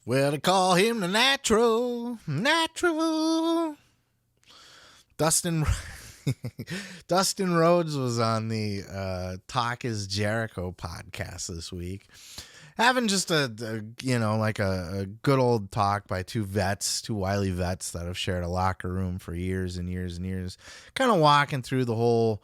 Well, they call him the natural. Dustin Dustin Rhodes was on the Talk Is Jericho podcast this week, having just a good old talk by two wily vets that have shared a locker room for years and years and years, kind of walking through the whole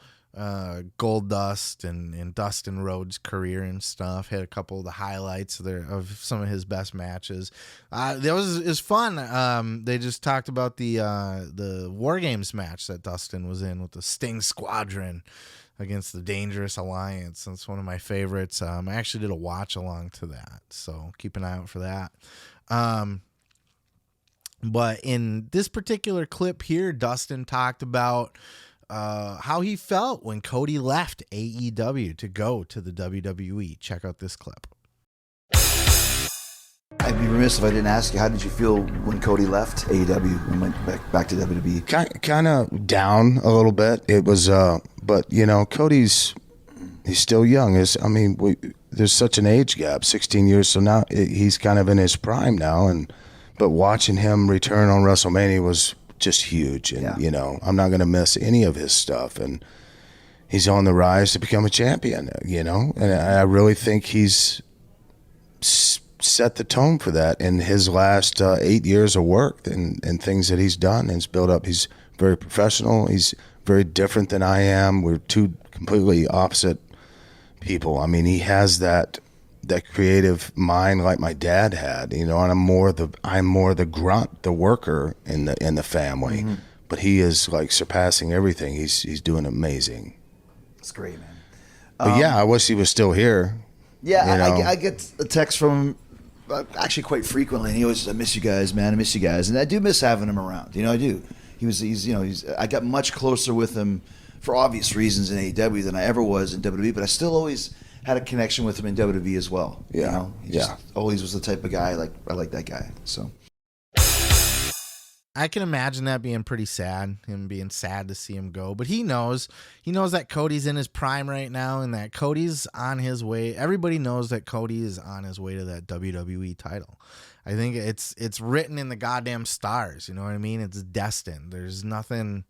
Gold Dust and Dustin Rhodes' career and stuff. Hit a couple of the highlights of some of his best matches. It was fun. They just talked about the War Games match that Dustin was in with the Sting Squadron against the Dangerous Alliance. That's one of my favorites. I actually did a watch along to that, so keep an eye out for that. But in this particular clip here, Dustin talked about how he felt when Cody left AEW to go to the WWE. Check out this clip. I'd be remiss if I didn't ask you, how did you feel when Cody left AEW and went back to WWE? Kind of down a little bit. It was, but Cody's he's still young. There's such an age gap, 16 years. So now he's kind of in his prime now, but watching him return on WrestleMania was just huge. And I'm not going to miss any of his stuff. And he's on the rise to become a champion. And I really think he's set the tone for that in his last 8 years of work and things that he's done and he's built up. He's very professional. He's very different than I am. We're two completely opposite people. I mean, he has that creative mind like my dad had, and I'm more the grunt, the worker in the family. Mm-hmm. But he is like surpassing everything. He's doing amazing. It's great, man. But I wish he was still here. Yeah, I get a text from him actually quite frequently, and he always says, "I miss you guys, man. I miss you guys," and I do miss having him around. I do. I got much closer with him for obvious reasons in AEW than I ever was in WWE, but I still always had a connection with him in WWE as well. Yeah, he just always was the type of guy I like that guy. So I can imagine that being pretty sad, him being sad to see him go. But he knows that Cody's in his prime right now and that Cody's on his way. Everybody knows that Cody is on his way to that WWE title. I think it's written in the goddamn stars. You know what I mean? It's destined. There's nothing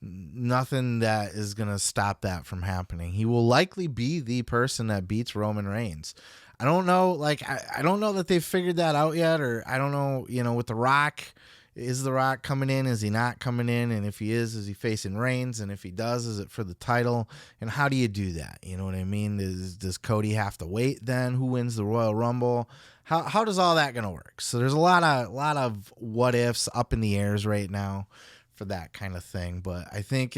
that is going to stop that from happening. He will likely be the person that beats Roman Reigns. I don't know. I don't know that they've figured that out yet, or I don't know, with The Rock. Is The Rock coming in? Is he not coming in? And if he is he facing Reigns? And if he does, is it for the title? And how do you do that? You know what I mean? Does Cody have to wait then? Who wins the Royal Rumble? How does all that going to work? So there's a lot of what ifs up in the airs right now for that kind of thing. But I think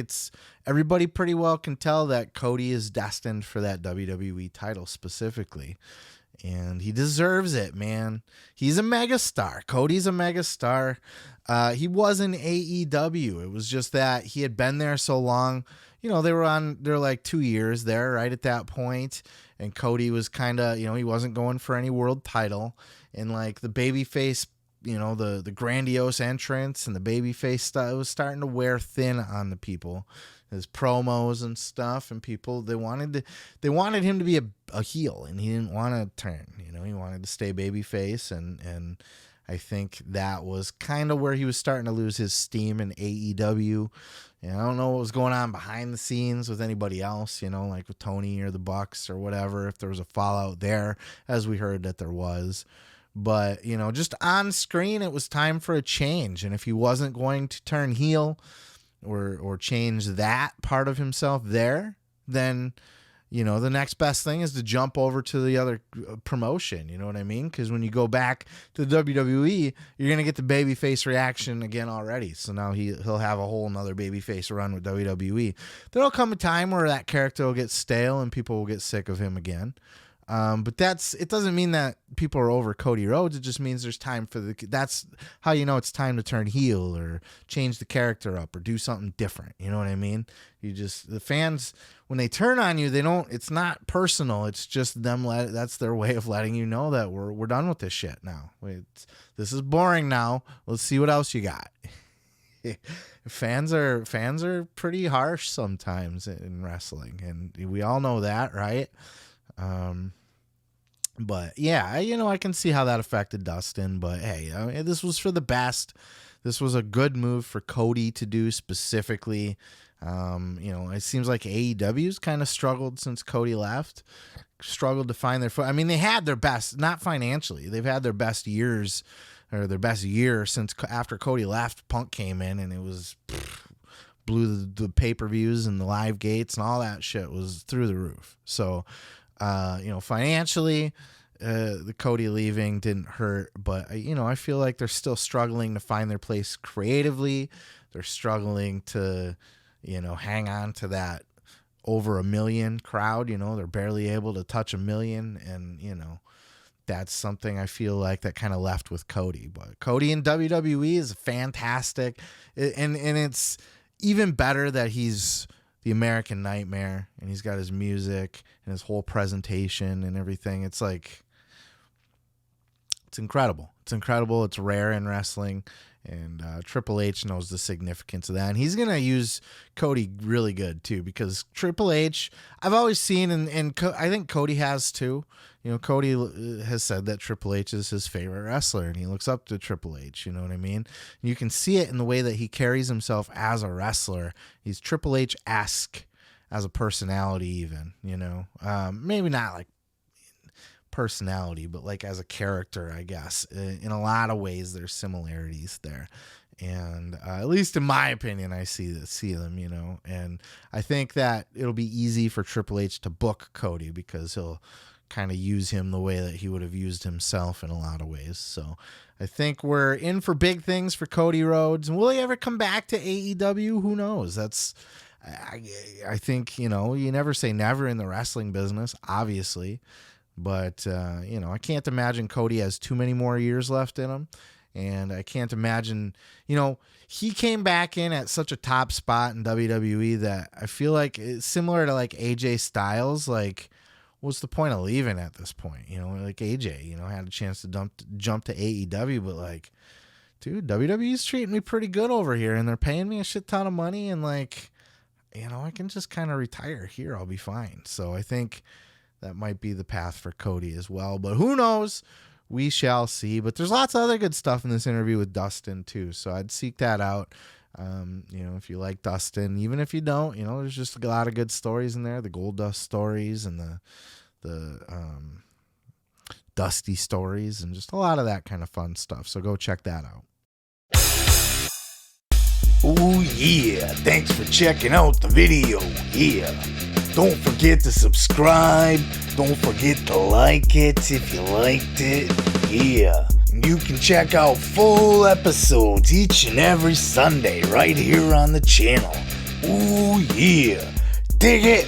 everybody pretty well can tell that Cody is destined for that WWE title specifically. And he deserves it, man. He's a megastar. Cody's a megastar. He was in AEW. It was just that he had been there so long. They're like 2 years there, right at that point. And Cody was kind of, he wasn't going for any world title. And like the babyface, the grandiose entrance and the babyface stuff, it was starting to wear thin on the people. His promos and stuff, and people they wanted him to be a heel, and he didn't want to turn. He wanted to stay babyface, and I think that was kind of where he was starting to lose his steam in AEW. And I don't know what was going on behind the scenes with anybody else, like with Tony or the Bucks or whatever, if there was a fallout there, as we heard that there was. But, just on screen, it was time for a change. And if he wasn't going to turn heel or change that part of himself there, then, the next best thing is to jump over to the other promotion. You know what I mean? Because when you go back to the WWE, you're going to get the babyface reaction again already. So now he'll have a whole nother babyface run with WWE. There'll come a time where that character will get stale and people will get sick of him again. But it doesn't mean that people are over Cody Rhodes. It just means there's time that's how it's time to turn heel or change the character up or do something different. You know what I mean? The fans, when they turn on you, it's not personal. It's just them. That's their way of letting you know that we're done with this shit now. This is boring now. Let's see what else you got. Fans are pretty harsh sometimes in wrestling, and we all know that, right? But yeah, I can see how that affected Dustin. But hey, this was for the best. This was a good move for Cody to do specifically. It seems like AEW's kind of struggled since Cody left. Struggled to find their foot. I mean, they had their best, not financially. They've had their best years, or their best year since after Cody left. Punk came in, and it was blew the pay-per-views and the live gates and all that shit was through the roof. So, financially, the Cody leaving didn't hurt, but I feel like they're still struggling to find their place creatively. They're struggling to, hang on to that over 1 million crowd. They're barely able to touch 1 million, and that's something I feel like that kind of left with Cody. But Cody in WWE is fantastic, and it's even better that he's the American Nightmare and he's got his music and his whole presentation and everything. It's like, it's incredible. It's incredible. It's rare in wrestling, and Triple H knows the significance of that, and he's gonna use Cody really good too, because Triple H, I've always seen, and I think Cody has too. Cody has said that Triple H is his favorite wrestler, and he looks up to Triple H. You know what I mean? You can see it in the way that he carries himself as a wrestler. He's Triple H-esque as a personality, even. Maybe not like personality, but like as a character, I guess. In a lot of ways, there's similarities there, and at least in my opinion, I see them. And I think that it'll be easy for Triple H to book Cody, because he'll kind of use him the way that he would have used himself in a lot of ways. So I think we're in for big things for Cody Rhodes. And will he ever come back to AEW? Who knows? I think, you never say never in the wrestling business, obviously. But, I can't imagine Cody has too many more years left in him. And I can't imagine, he came back in at such a top spot in WWE that I feel like it's similar to like AJ Styles. Like, what's the point of leaving at this point? Like AJ, had a chance to jump to AEW, but like, dude, WWE's treating me pretty good over here, and they're paying me a shit ton of money, and like, I can just kind of retire here. I'll be fine. So I think that might be the path for Cody as well, but who knows? We shall see. But there's lots of other good stuff in this interview with Dustin too, so I'd seek that out. If you like Dustin, even if you don't, there's just a lot of good stories in there. The Goldust stories and the Dusty stories, and just a lot of that kind of fun stuff. So go check that out. Oh yeah, thanks for checking out the video. Yeah, don't forget to subscribe. Don't forget to like it if you liked it. Yeah, you can check out full episodes each and every Sunday right here on the channel. Oh yeah, dig it.